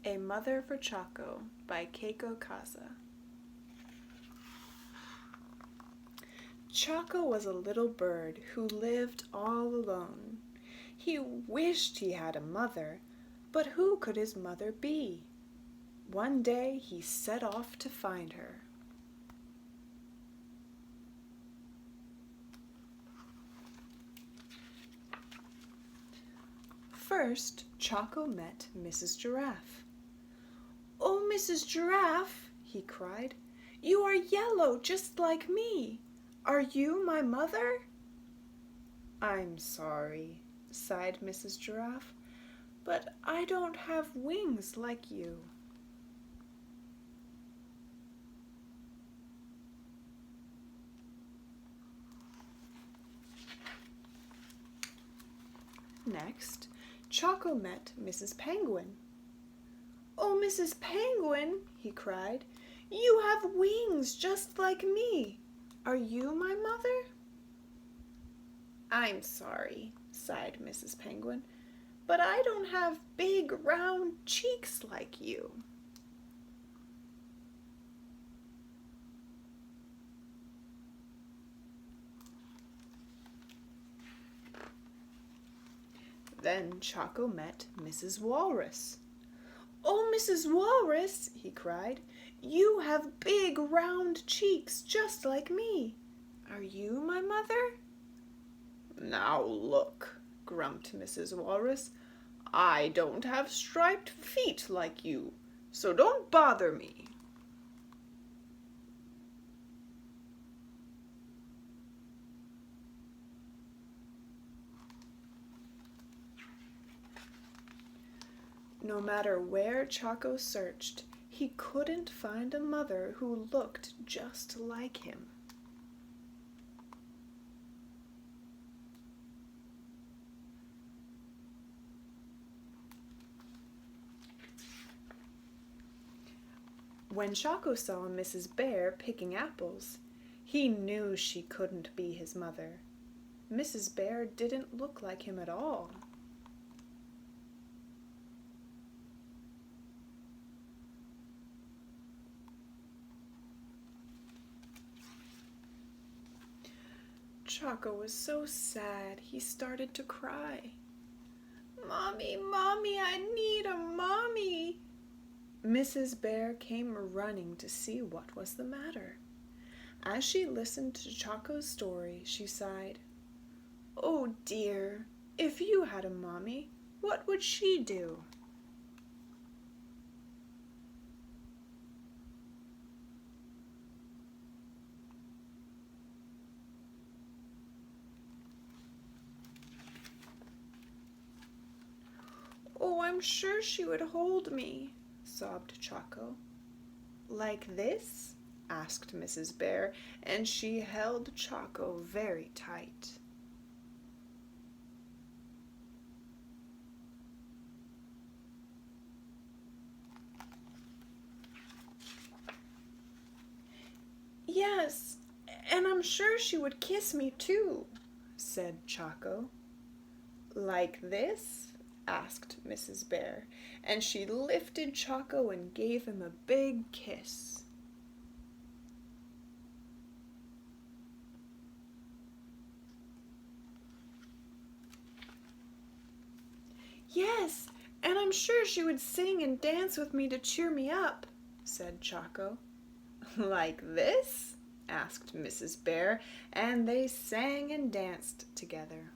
A Mother for Choco by Keiko, Kasza. Choco was a little bird who lived all alone. He wished he had a mother, but who could his mother be? One day he set off to find her. First, Choco met Mrs. Giraffe. "Oh, Mrs. Giraffe," he cried, "you are yellow just like me. Are you my mother?" "I'm sorry," sighed Mrs. Giraffe, "but I don't have wings like you." Next, Choco met Mrs. Penguin. "Oh, Mrs. Penguin," he cried, "you have wings just like me. Are you my mother?" "I'm sorry," sighed Mrs. Penguin, "but I don't have big round cheeks like you." Then Choco met Mrs. Walrus. "Oh, Mrs. Walrus," he cried, "you have big round cheeks just like me. Are you my mother?" "Now look," grumped Mrs. Walrus, "I don't have striped feet like you, so don't bother me." No matter where Choco searched, he couldn't find a mother who looked just like him. When Choco saw Mrs. Bear picking apples, he knew she couldn't be his mother. Mrs. Bear didn't look like him at all. Choco was so sad he started to cry. "Mommy, Mommy, I need a mommy." Mrs. Bear came running to see what was the matter. As she listened to Choco's story, she sighed. "Oh dear, if you had a mommy, what would she do?" "Oh, I'm sure she would hold me," sobbed Choco. "Like this?" asked Mrs. Bear, and she held Choco very tight. "Yes, and I'm sure she would kiss me too," said Choco. "Like this?" asked Mrs. Bear, and she lifted Choco and gave him a big kiss. "Yes, and I'm sure she would sing and dance with me to cheer me up," said Choco. "Like this?" asked Mrs. Bear, and they sang and danced together.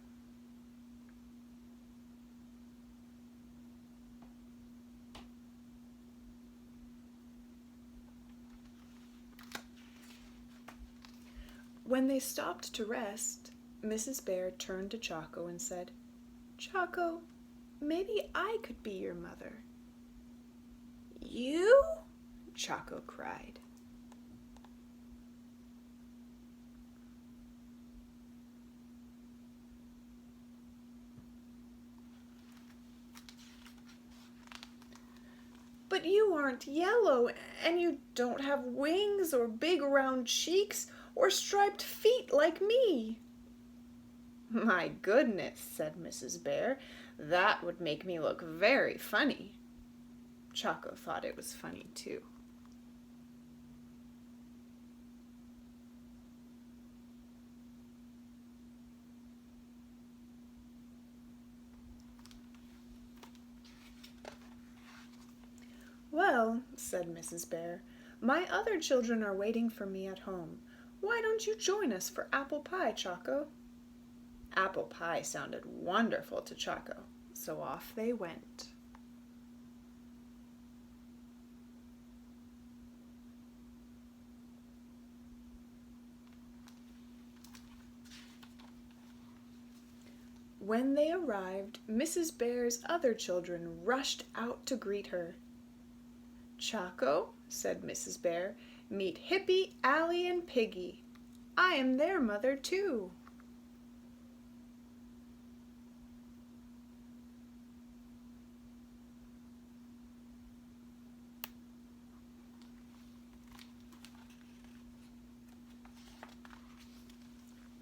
When they stopped to rest, Mrs. Bear turned to Choco and said, "Choco, maybe I could be your mother." "You?" Choco cried. "But you aren't yellow, and you don't have wings or big round cheeks or striped feet like me." "My goodness," said Mrs. Bear, "that would make me look very funny." Choco thought it was funny too. "Well," said Mrs. Bear, "my other children are waiting for me at home. Why don't you join us for apple pie, Choco?" Apple pie sounded wonderful to Choco, so off they went. When they arrived, Mrs. Bear's other children rushed out to greet her. "Choco," said Mrs. Bear, "meet Hippy, Allie, and Piggy. I am their mother too."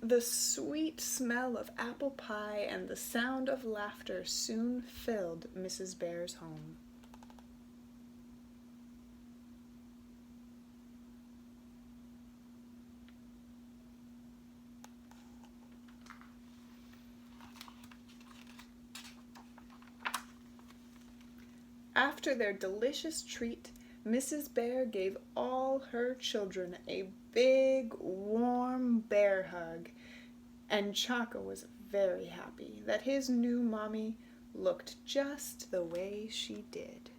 The sweet smell of apple pie and the sound of laughter soon filled Mrs. Bear's home. After their delicious treat, Mrs. Bear gave all her children a big, warm bear hug, and Choco was very happy that his new mommy looked just the way she did.